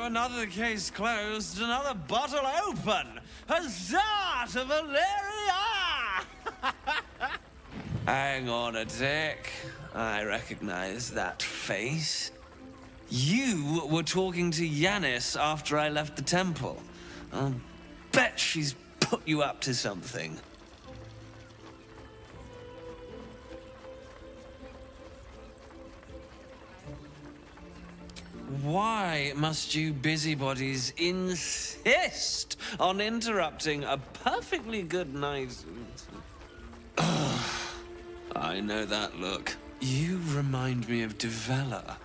another case closed, another bottle open. Huzzah to Valeria! Hang on a tick. I recognize that face. You were talking to Yanis after I left the temple. I'll bet she's put you up to something. Why must you busybodies insist on interrupting a perfectly good night? I know that look. You remind me of Devella.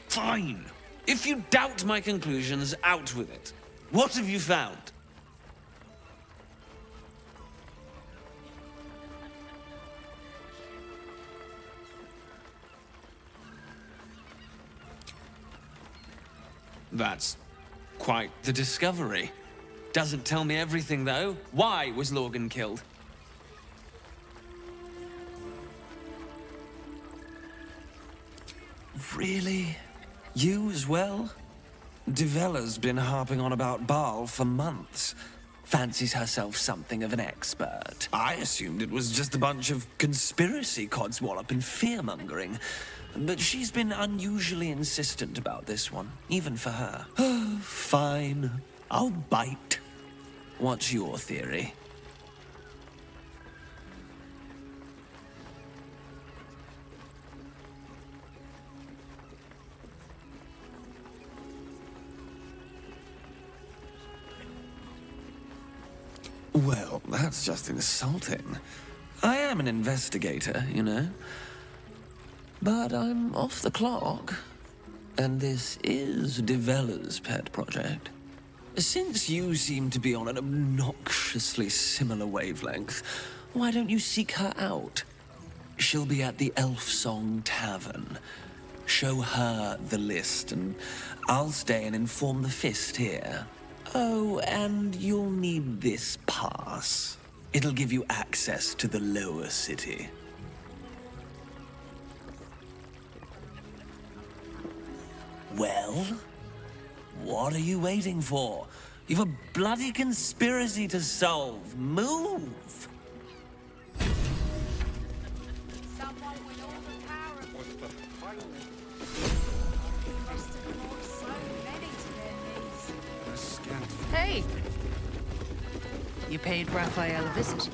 Fine. If you doubt my conclusions, out with it. What have you found? That's quite the discovery. Doesn't tell me everything, though. Why was Lorgan killed? Really? You as well? Devella's been harping on about Baal for months. Fancies herself something of an expert. I assumed it was just a bunch of conspiracy codswallop and fear-mongering. But she's been unusually insistent about this one, even for her. Fine. I'll bite. What's your theory? Well, that's just insulting. I am an investigator, you know. But I'm off the clock. And this is Devella's pet project. Since you seem to be on an obnoxiously similar wavelength, why don't you seek her out? She'll be at the Elf Song Tavern. Show her the list, and I'll stay and inform the Fist here. Oh, and you'll need this pass. It'll give you access to the lower city. Well, what are you waiting for? You've a bloody conspiracy to solve. Move! Hey! You paid Raphael a visit.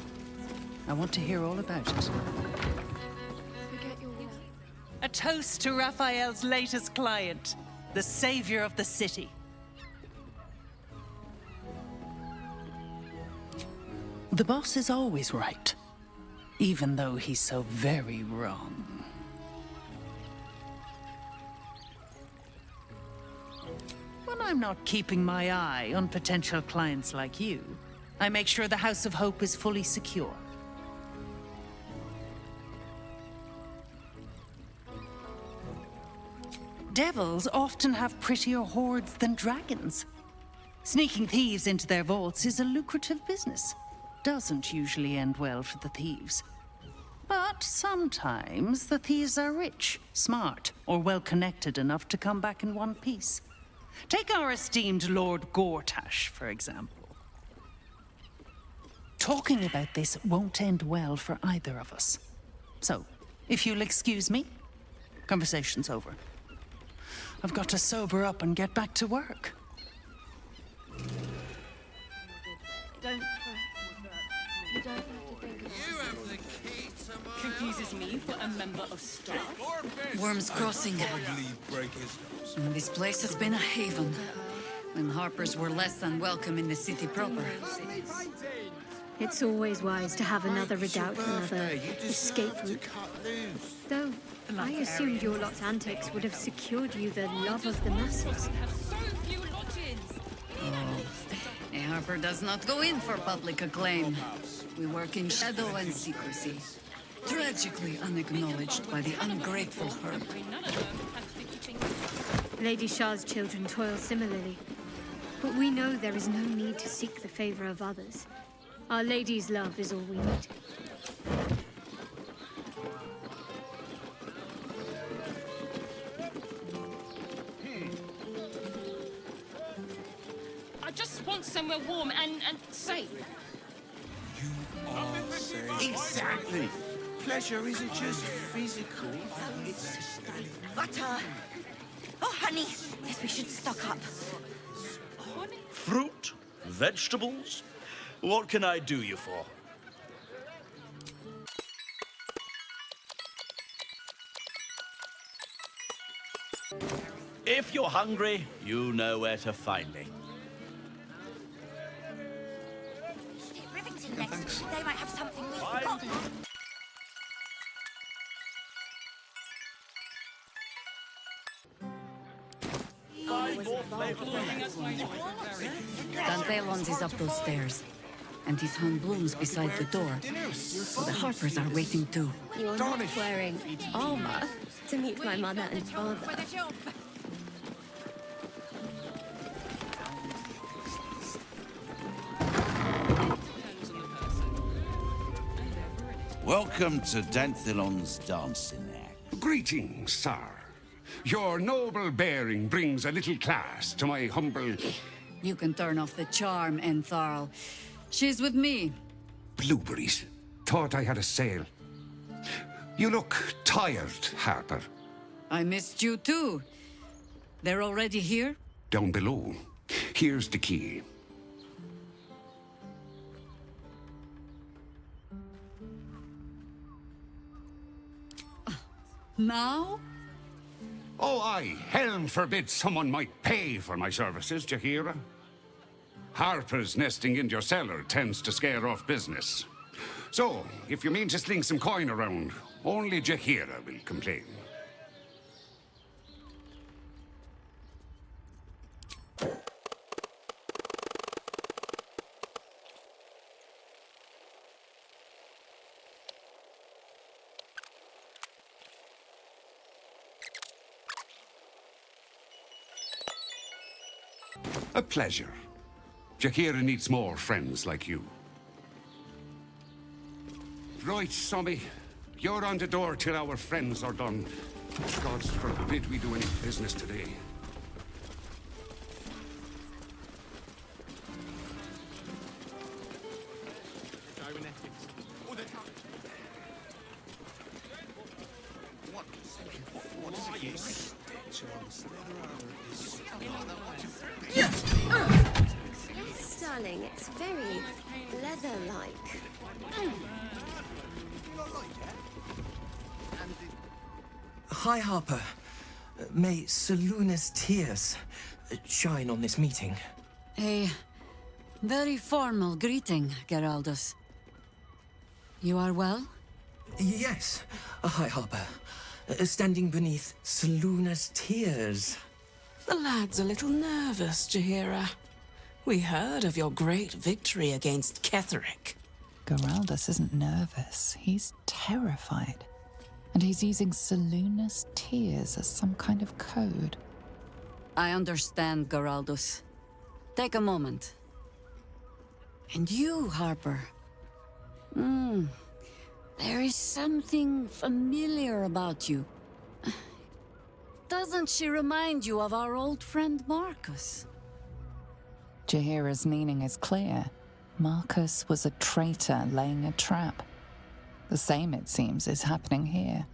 I want to hear all about it. A toast to Raphael's latest client, the savior of the city. The boss is always right, even though he's so very wrong. When I'm not keeping my eye on potential clients like you, I make sure the House of Hope is fully secure. Devils often have prettier hordes than dragons. Sneaking thieves into their vaults is a lucrative business. Doesn't usually end well for the thieves. But sometimes the thieves are rich, smart, or well-connected enough to come back in one piece. Take our esteemed Lord Gortash, for example. Talking about this won't end well for either of us. So, if you'll excuse me, conversation's over. I've got to sober up and get back to work. Don't you don't have to think about You have the key to my Confuses me for a member of staff. Worm's Crossing. This place has been a haven. When Harpers were less than welcome in the city proper. It's always wise to have another redoubt, another escape route. Though, I assumed your lot's antics would have secured you the love of the masses. A Harper does not go in for public acclaim. We work in shadow and secrecy. Tragically unacknowledged by the ungrateful Herb. Lady Shah's children toil similarly. But we know there is no need to seek the favor of others. Our Lady's love is all we need. just want somewhere warm and safe. Exactly. Pleasure isn't just physical, it's... Butter! Oh, honey, guess we should stock up. Fruit? Vegetables? What can I do you for? If you're hungry, you know where to find me. Rivington next. They might have something we forgot. Dantelons is up those stairs, and his hand blooms beside the door. So the Harpers are waiting too. You're not wearing armor to meet my mother and father. Welcome to Danthelon's dancing act. Greetings, sir. Your noble bearing brings a little class to my humble... You can turn off the charm, Entharl. She's with me. Blueberries. Thought I had a sale. You look tired, Harper. I missed you too. They're already here? Down below. Here's the key. Now? Oh, aye. Helm forbid someone might pay for my services, Jahira. Harper's nesting in your cellar tends to scare off business. So, if you mean to sling some coin around, only Jahira will complain. A pleasure. Jahira needs more friends like you. Right, Sommy. You're on the door till our friends are done. Gods forbid we do any business today. Yes, darling, it's very leather-like. Hi, Harper. May Seluna's tears shine on this meeting. A very formal greeting, Geraldus. You are well? Yes. Hi, Harper. Standing beneath Seluna's tears. The lad's a little nervous, Jahira. We heard of your great victory against Ketheric. Geraldus isn't nervous. He's terrified. And he's using Seluna's tears as some kind of code. I understand, Geraldus. Take a moment. And you, Harper. There is something familiar about you. Doesn't she remind you of our old friend Marcus? Jahira's meaning is clear. Marcus was a traitor laying a trap. The same, it seems, is happening here.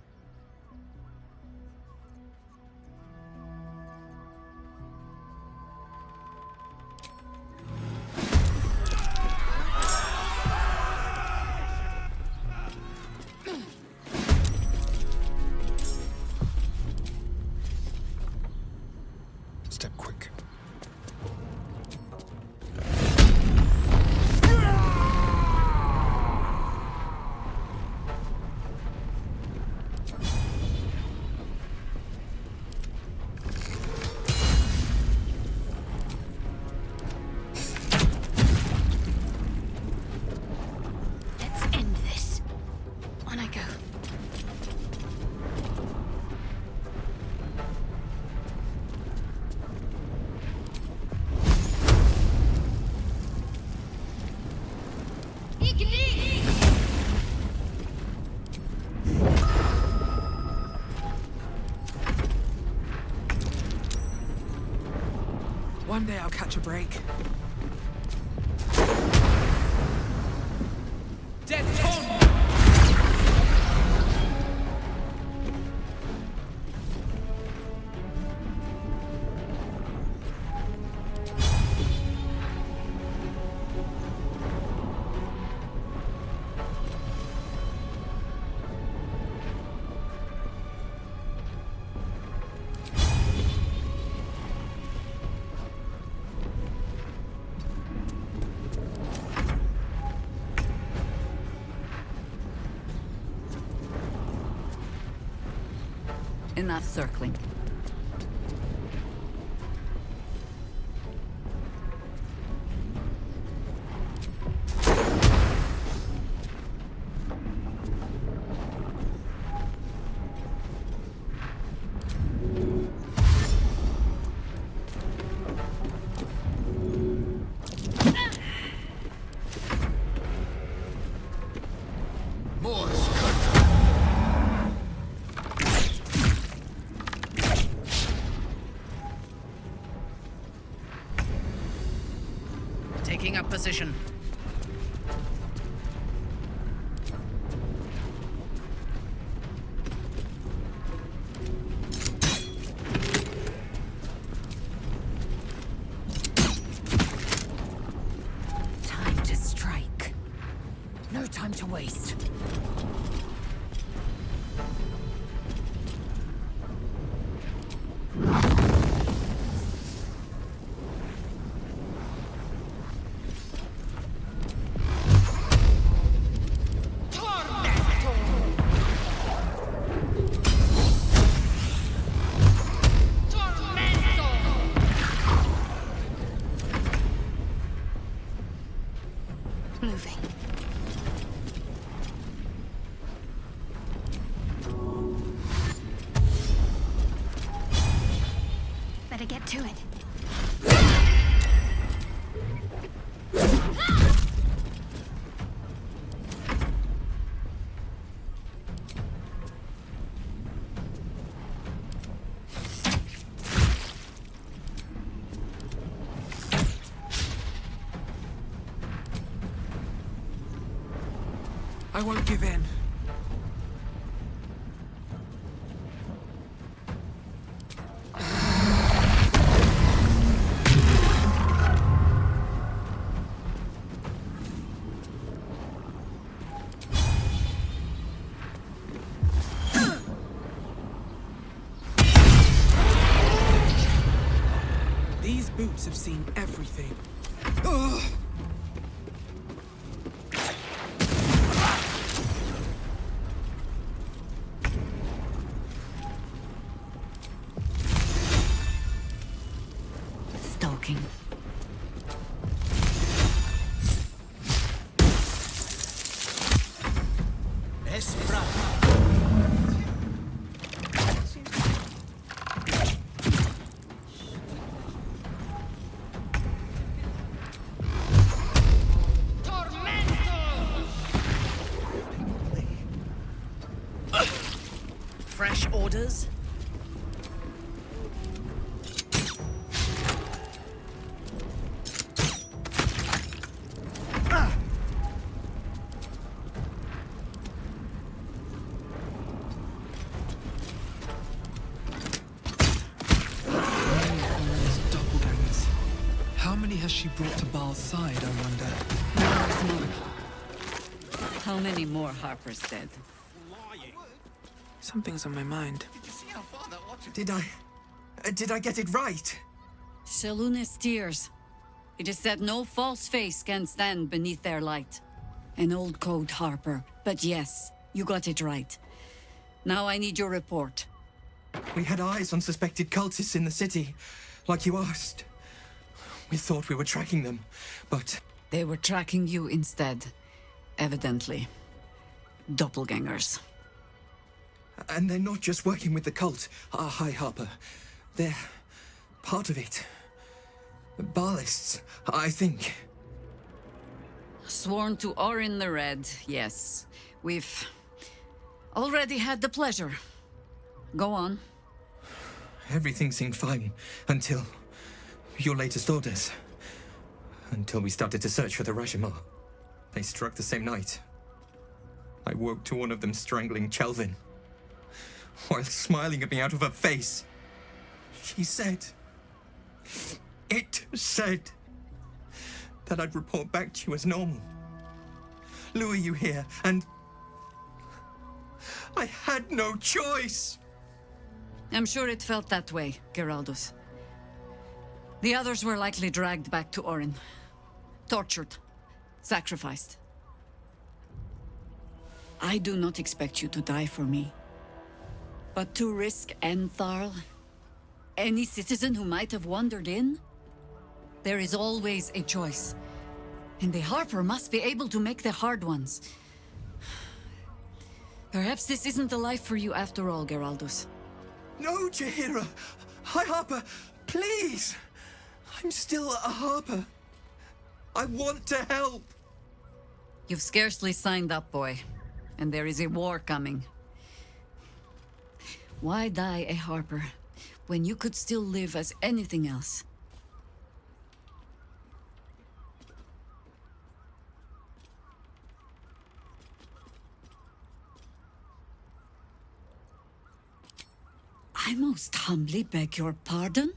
Step quick. Let's end this. On I go. One day I'll catch a break. enough circling. Taking up position. Time to strike. No time to waste. Moving. Better get to it. I won't give in. These boots have seen everything. Ugh. Stalking. Fresh orders? How many has she brought to Baal's side, I wonder? There's more. How many more Harper's dead? Something's on my mind. Did I get it right? Shaluna's tears. It is said no false face can stand beneath their light. An old code, Harper. But yes, you got it right. Now I need your report. We had eyes on suspected cultists in the city, like you asked. We thought we were tracking them, but... They were tracking you instead. Evidently. Doppelgangers. And they're not just working with the cult, High Harper. They're part of it. Baalists, I think. Sworn to Orin the Red, yes. We've already had the pleasure. Go on. Everything seemed fine until your latest orders. Until we started to search for the Rashomar. They struck the same night. I woke to one of them strangling Chelvin, while smiling at me out of her face. She said... It said... that I'd report back to you as normal. Lure you here, and... I had no choice! I'm sure it felt that way, Geraldus. The others were likely dragged back to Orin. Tortured. Sacrificed. I do not expect you to die for me. But to risk Entharl, any citizen who might have wandered in, there is always a choice. And the Harper must be able to make the hard ones. Perhaps this isn't the life for you after all, Geraldus. No, Jaheira! Hi, Harper! Please! I'm still a Harper. I want to help! You've scarcely signed up, boy. And there is a war coming. Why die a Harper when you could still live as anything else? I most humbly beg your pardon?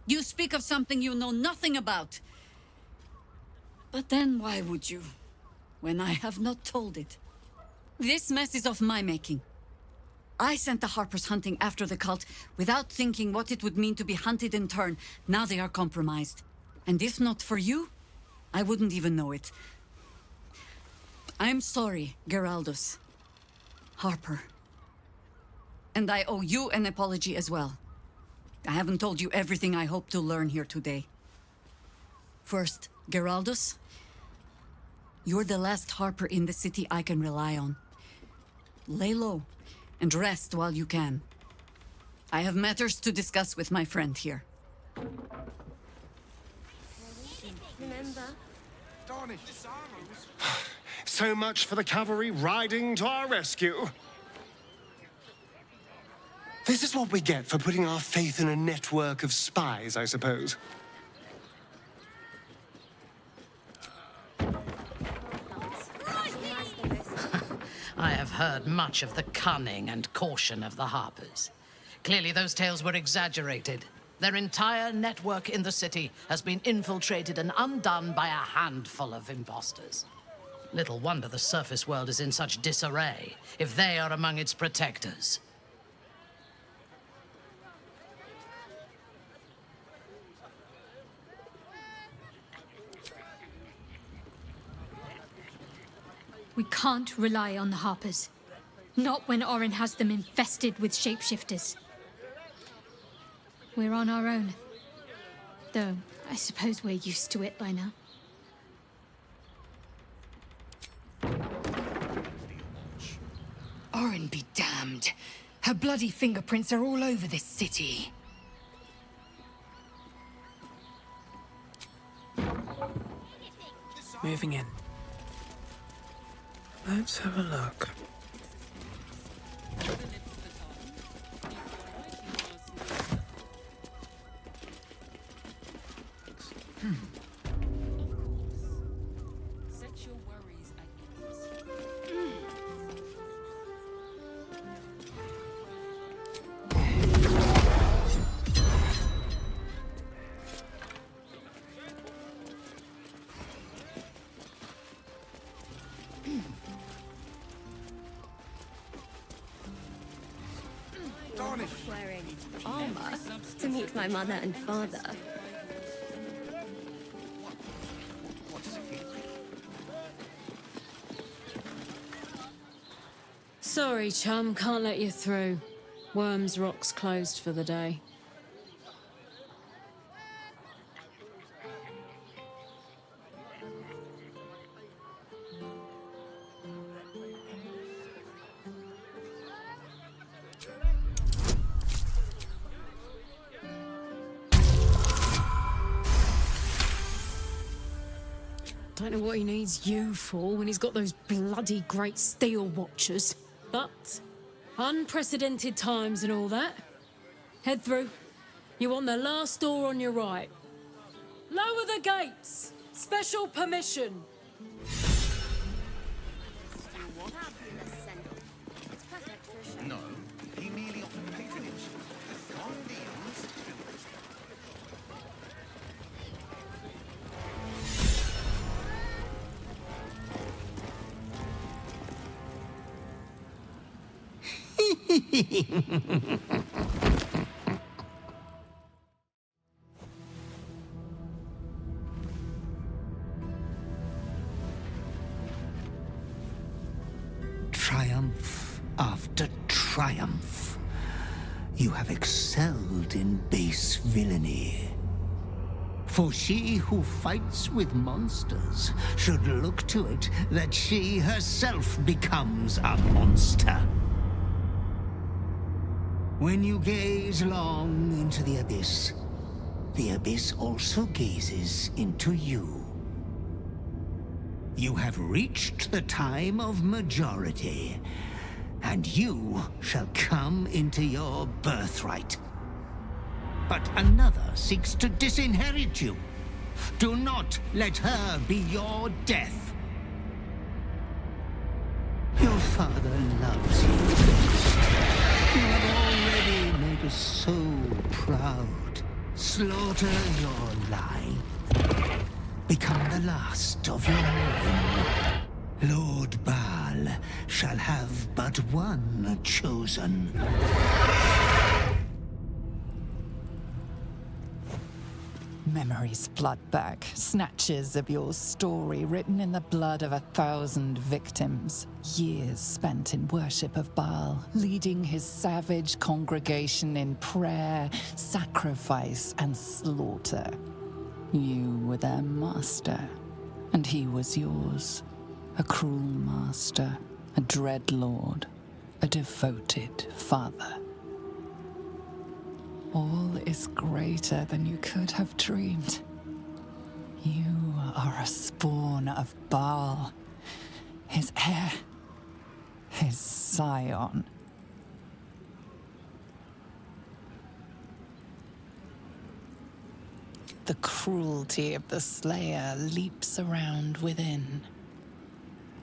You speak of something you know nothing about. But then why would you, when I have not told it? This mess is of my making. I sent the Harpers hunting after the cult without thinking what it would mean to be hunted in turn. Now they are compromised. And if not for you, I wouldn't even know it. I'm sorry, Geraldus. Harper. And I owe you an apology as well. I haven't told you everything I hope to learn here today. First, Geraldus, you're the last Harper in the city I can rely on. Lay low and rest while you can. I have matters to discuss with my friend here. Remember? So much for the cavalry riding to our rescue. This is what we get for putting our faith in a network of spies, I suppose. I have heard much of the cunning and caution of the Harpers. Clearly those tales were exaggerated. Their entire network in the city has been infiltrated and undone by a handful of imposters. Little wonder the surface world is in such disarray, if they are among its protectors. We can't rely on the Harpers. Not when Orin has them infested with shapeshifters. We're on our own. Though, I suppose we're used to it by now. Orin be damned. Her bloody fingerprints are all over this city. Moving in. Let's have a look. Wearing armor to meet my mother and father. Sorry, chum, can't let you through. Worms Rock's closed for the day. Don't know what he needs you for when he's got those bloody great steel watchers. But unprecedented times and all that. Head through. You want the last door on your right. Lower the gates. Special permission. No, he merely offered patronage. triumph after triumph. You have excelled in base villainy. For she who fights with monsters should look to it that she herself becomes a monster. When you gaze long into the abyss also gazes into you. You have reached the time of majority, and you shall come into your birthright. But another seeks to disinherit you. Do not let her be your death. Your father loves you. You have already made us so proud. Slaughter your line. Become the last of your line. Lord Baal shall have but one chosen. Memories flood back, snatches of your story written in the blood of 1,000 victims. Years spent in worship of Baal, leading his savage congregation in prayer, sacrifice, and slaughter. You were their master, and he was yours. A cruel master, a dread lord, a devoted father. All is greater than you could have dreamed. You are a spawn of Baal, his heir, his scion. The cruelty of the Slayer leaps around within.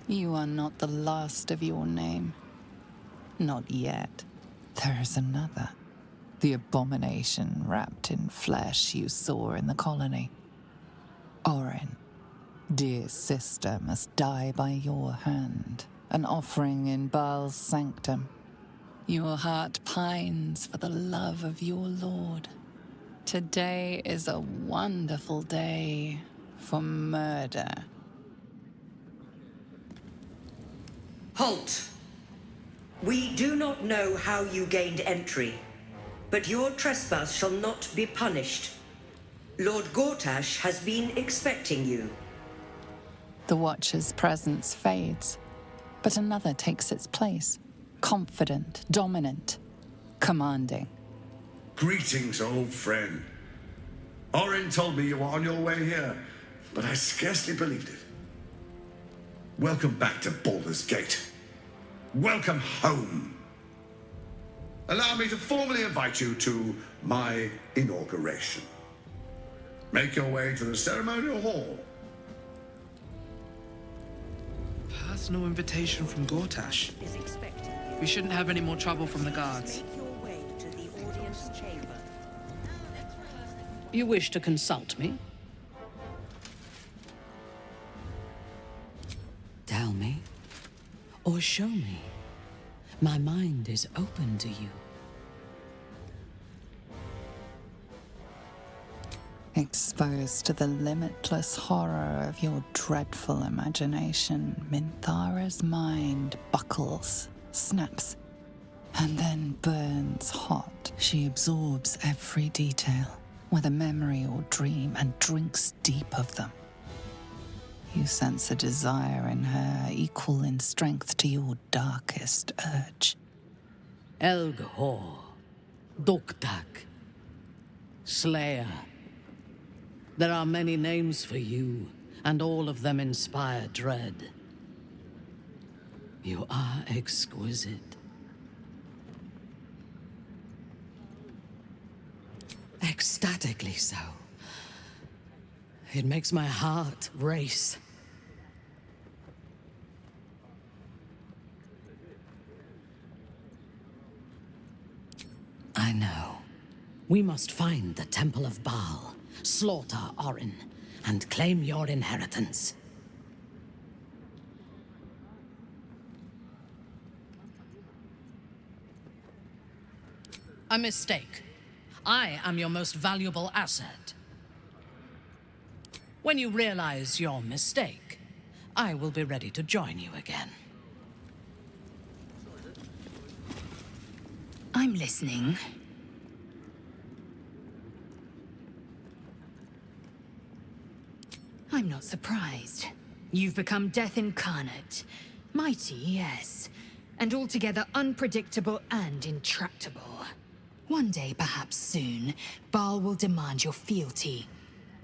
You are not the last of your name. Not yet. There is another. The abomination wrapped in flesh you saw in the colony. Orin, dear sister, must die by your hand, an offering in Baal's sanctum. Your heart pines for the love of your lord. Today is a wonderful day for murder. Halt! We do not know how you gained entry, but your trespass shall not be punished. Lord Gortash has been expecting you. The Watcher's presence fades, but another takes its place. Confident, dominant, commanding. Greetings, old friend. Orin told me you were on your way here, but I scarcely believed it. Welcome back to Baldur's Gate. Welcome home. Allow me to formally invite you to my inauguration. Make your way to the ceremonial hall. Personal invitation from Gortash. We shouldn't have any more trouble from the guards. You wish to consult me? Tell me, or show me. My mind is open to you. Exposed to the limitless horror of your dreadful imagination, Minthara's mind buckles, snaps, and then burns hot. She absorbs every detail, whether memory or dream, and drinks deep of them. You sense a desire in her equal in strength to your darkest urge. Elgahor, Doktak, Slayer. There are many names for you, and all of them inspire dread. You are exquisite. Ecstatically so. It makes my heart race. I know. We must find the Temple of Baal, slaughter Orin, and claim your inheritance. A mistake. I am your most valuable asset. When you realize your mistake, I will be ready to join you again. I'm listening. I'm not surprised. You've become death incarnate. Mighty, yes. And altogether unpredictable and intractable. One day, perhaps soon, Baal will demand your fealty.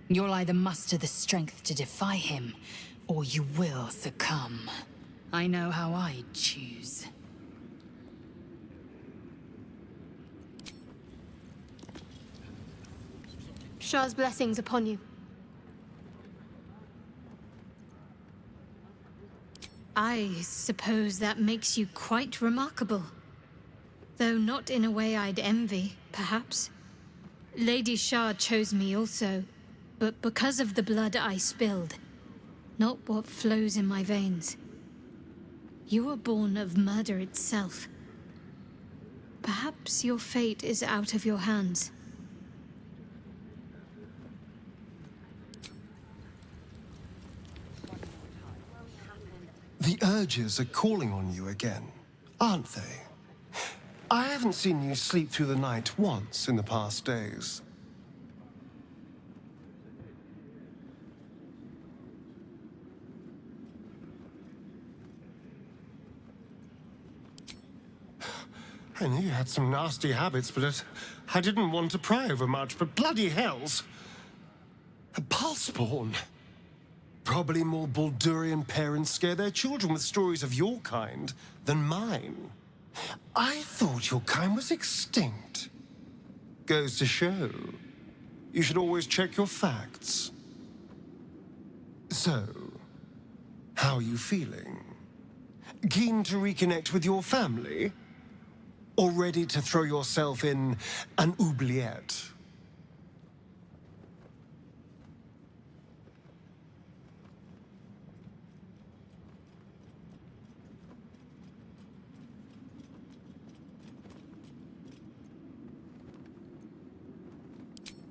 You'll either muster the strength to defy him, or you will succumb. I know how I'd choose. Shah's blessings upon you. I suppose that makes you quite remarkable. Though not in a way I'd envy, perhaps. Lady Shah chose me also, but because of the blood I spilled, not what flows in my veins. You were born of murder itself. Perhaps your fate is out of your hands. The urges are calling on you again, aren't they? I haven't seen you sleep through the night once in the past days. I knew you had some nasty habits, but I didn't want to pry over much, but bloody hells! A Baalspawn! Probably more Baldurian parents scare their children with stories of your kind than mine. I thought your kind was extinct. Goes to show, you should always check your facts. So, how are you feeling? Keen to reconnect with your family? Or ready to throw yourself in an oubliette?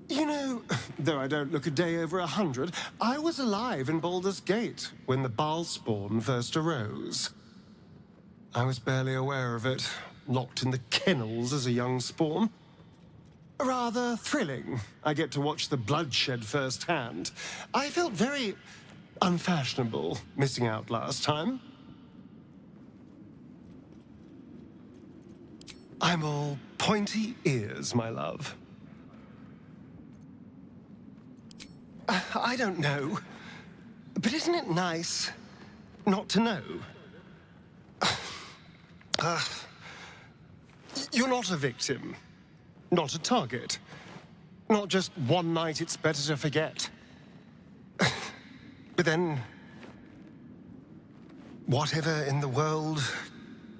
You know, though I don't look a day over 100, I was alive in Baldur's Gate when the Baalspawn first arose. I was barely aware of it, locked in the kennels as a young spawn. Rather thrilling. I get to watch the bloodshed firsthand. I felt very unfashionable missing out last time. I'm all pointy ears, my love. I don't know, but isn't it nice not to know? You're not a victim, not a target, not just one night it's better to forget. But then, whatever in the world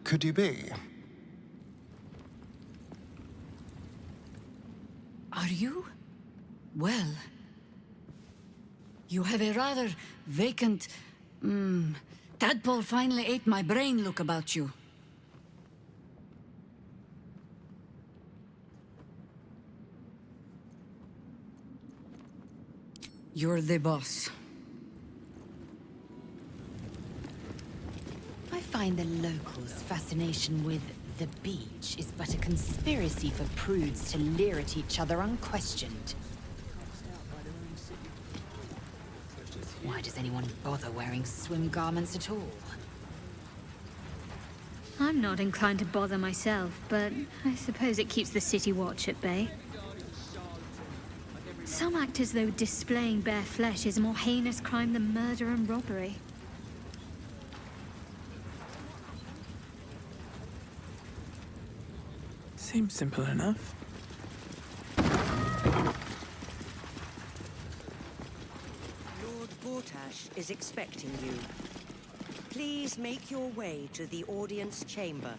could you be? Are you? Well, you have a rather vacant, tadpole finally ate my brain look about you. You're the boss. I find the locals' fascination with the beach is but a conspiracy for prudes to leer at each other unquestioned. Why does anyone bother wearing swim garments at all? I'm not inclined to bother myself, but I suppose it keeps the city watch at bay. Some act as though displaying bare flesh is a more heinous crime than murder and robbery. Seems simple enough. Lord Gortash is expecting you. Please make your way to the audience chamber.